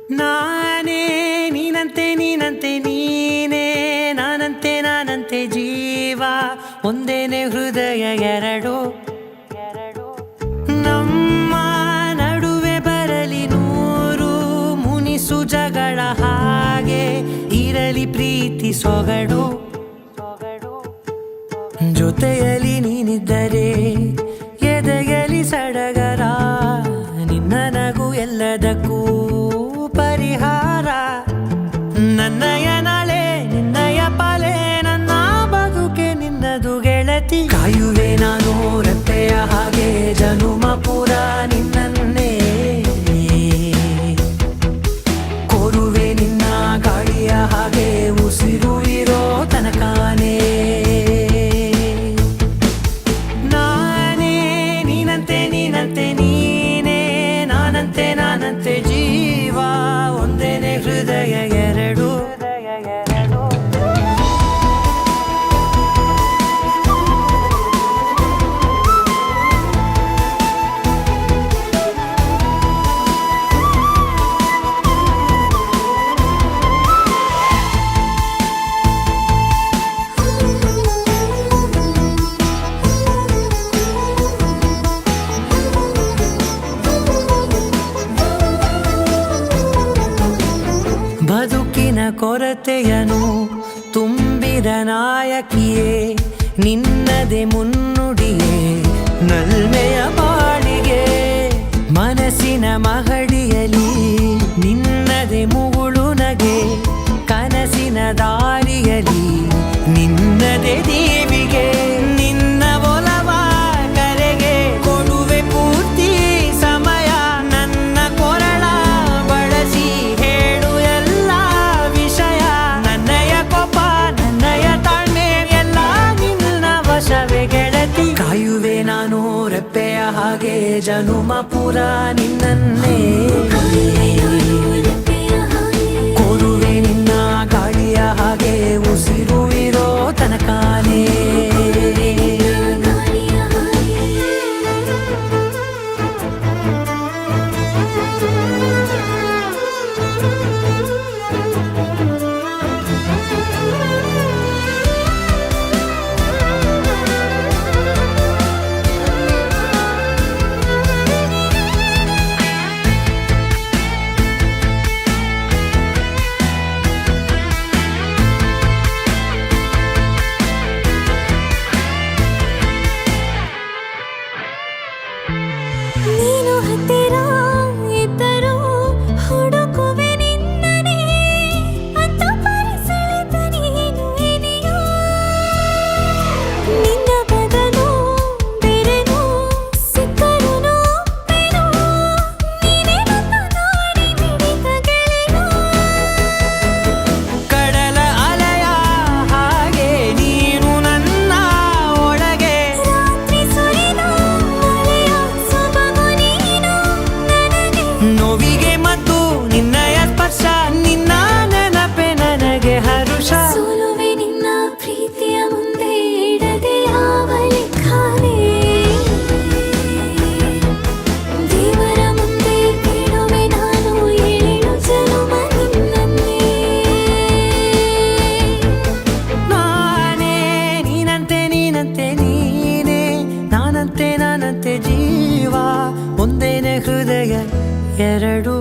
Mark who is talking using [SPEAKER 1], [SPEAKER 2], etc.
[SPEAKER 1] ನಾನೇ ನೀನಂತೆ ನೀನಂತೆ ನೀನೇ ನಾನಂತೆ ನಾನಂತೆ ಜೀವ ಒಂದೇನೆ ಹೃದಯ ಎರಡು ನಮ್ಮ ನಡುವೆ ಬರಲಿ ನೂರು ಮುನಿಸು ಜಗಳ ಹಾಗೆ ಇರಲಿ ಪ್ರೀತಿ ಸೊಗಡು ಜೊತೆಯಲ್ಲಿ ನೀನಿದ್ದರೆ ಎದೆಯಲಿ ಸಡಗರ ನಿನ್ನ ನಗು ಎಲ್ಲದಕ್ಕೂ ಪರಿಹಾರ ನನ್ನಯ ನಾಳೆ ನಿನ್ನಯ ಪಾಲೆ ನನ್ನ ಬದುಕೆ ನಿನ್ನದು ಗೆಳತಿ ಕಾಯುವೆ ನಾನು ರೆಪ್ಪೆಯ ಹಾಗೆ ಜನುಮ ಪೂರ ನಿನ್ನನ್ನೇ ಕೋರುವೆ ನಿನ್ನ ಗಾಳಿಯ ಹಾಗೆ ಉಸಿರು ಇರೋ ತನಕಾನೇ ನಾನೇ ನೀನಂತೆ ನೀನಂತೆ ನೀನೇ ನಾನಂತೆ ನಾನಂತೆ ಜೀವ ಒಂದೇನೆ ಹೃದಯ ಎರಡು ಬದುಕಿನ ಕೊರತೆಯನು ತುಂಬಿದ ನಾಯಕಿಯೇ ನಿನ್ನದೆ ಮುನ್ನುಡಿಯೇ ನಲ್ಮೆಯ ಬಾಳಿಗೆ ಮನಸ್ಸಿನ ಮಹಡಿಯಲಿ ನಿನ್ನದೆ ಮುಗುಳು ನಗೆ ಕನಸಿನ ದಾರಿಯಲಿ ನಿನ್ನದೆ ದೇವಿಗೆ ನಿನ್ನ ಒಲವ ಕರೆಗೆ ಕೊಡುವೆ ಪೂರ್ತಿ ಸಮಯ ನನ್ನ ಕೊರಳ ಬಳಸಿ ಹೇಳು ಎಲ್ಲ ವಿಷಯ ನನ್ನಯ ಕೋಪ ನನ್ನಯ ತಾಳ್ಮೆ ಎಲ್ಲ ನಿನ್ನ ವಶವೇ ಗೆಳತಿ ಕಾಯುವೆ ನಾನು ರೆಪ್ಪೆಯ ಹಾಗೆ ಜನುಮ ಪೂರ ನಿನ್ನನ್ನೇ ಕೋರುವೆ ನಿನ್ನ ಗಾಳಿಯ ಹಾಗೆ ಉಸಿರು ಇರೋ ತನಕಾನೇ
[SPEAKER 2] ನೀನು ಹತ್ತಿರ ಇದ್ದರೂ ಹುಡುಕುವೆ ನಿನ್ನನೇ ಅಂತ ಪರಿಸಳಿತ ನೀನು ಇದೆಯೋ ನಿನ್ನ ಬದಲು ಬೇರೆನೋ ಸಿಕ್ಕರೂ ನೋವೆನೋ ನೀನೇ ನನ್ನ ನಾಡಿ ಮಿಡಿತ ಗೆಳೆಯೋ
[SPEAKER 1] ಕಡಲ ಅಲೆಯ ಹಾಗೆ ನೀನು ನನ್ನ ಒಳಗೆ
[SPEAKER 2] ರಾತ್ರಿ ಸುರಿದ ಮಳೆಯ ಸೊಬಗು ನೀನು ನನಗೆ
[SPEAKER 1] ನೋವಿಗೆ ಮತ್ತು ನಿನ್ನಯ ಸ್ಪರ್ಶ ನಿನ್ನ ನೆನಪೆ ನನಗೆ ಹರುಷ
[SPEAKER 2] ಸೋಲುವೆ ನಿನ್ನ ಪ್ರೀತಿಯ ಮುಂದೆ ಇಡದೆ ಯಾವ ಲೆಕ್ಕನೇ ದೇವರ ಮುಂದೆ ಬೇಡುವೆ ನಾನು ಏಳು ಜನುಮ ನಿನ್ನನ್ನೇ
[SPEAKER 1] ನಾನೇ ನೀನಂತೆ ನೀನಂತೆ ನೀನೇ ನಾನಂತೆ ನಾನಂತೆ ಜೀವ ಒಂದೇನೆ ಹೃದಯ ಎರಡು